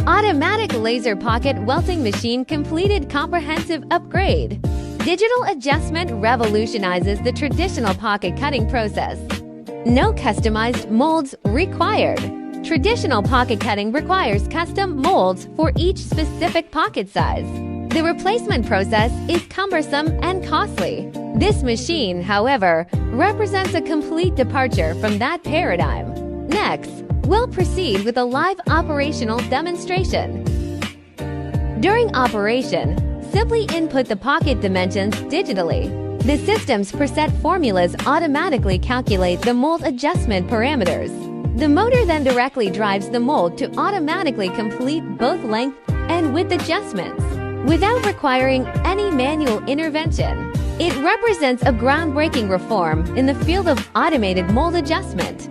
Automatic laser pocket welting machine completed comprehensive upgrade. Digital adjustment revolutionizes the traditional pocket cutting process. No customized molds required. Traditional pocket cutting requires custom molds for each specific pocket size. The replacement process is cumbersome and costly. This machine, however, represents a complete departure from that paradigm. Next, we'll proceed with a live operational demonstration. During operation, simply input the pocket dimensions digitally. The system's preset formulas automatically calculate the mold adjustment parameters. The motor then directly drives the mold to automatically complete both length and width adjustments without requiring any manual intervention. It represents a groundbreaking reform in the field of automated mold adjustment.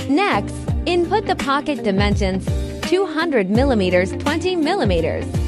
Next, input the pocket dimensions 200 mm, 20 mm.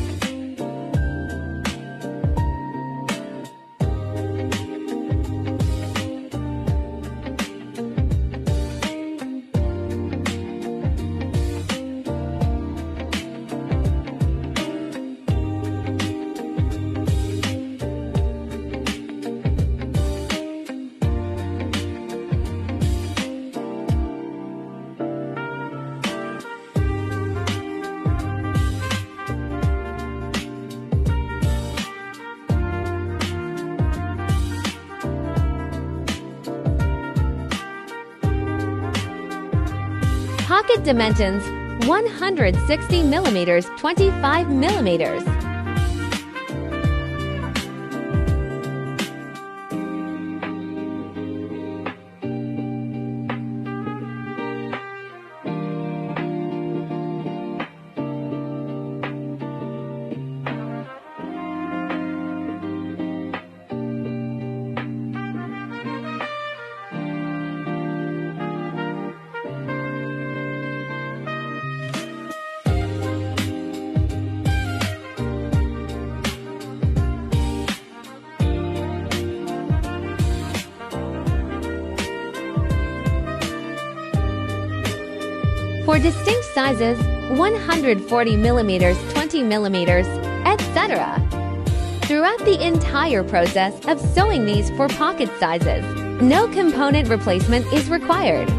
Pocket dimensions 160 mm, 25 mm. For distinct sizes, 140 mm, 20 mm, etc. Throughout the entire process of sewing these for pocket sizes, no component replacement is required.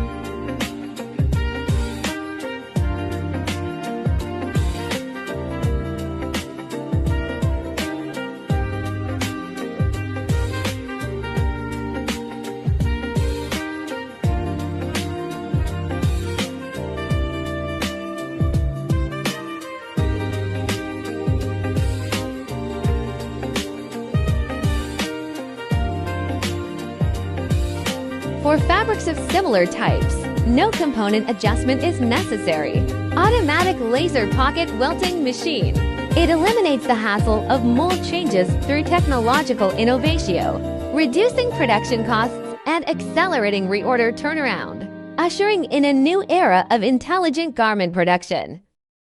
For fabrics of similar types, no component adjustment is necessary. Automatic laser pocket welting machine. It eliminates the hassle of mold changes through technological innovation, reducing production costs and accelerating reorder turnaround, ushering in a new era of intelligent garment production.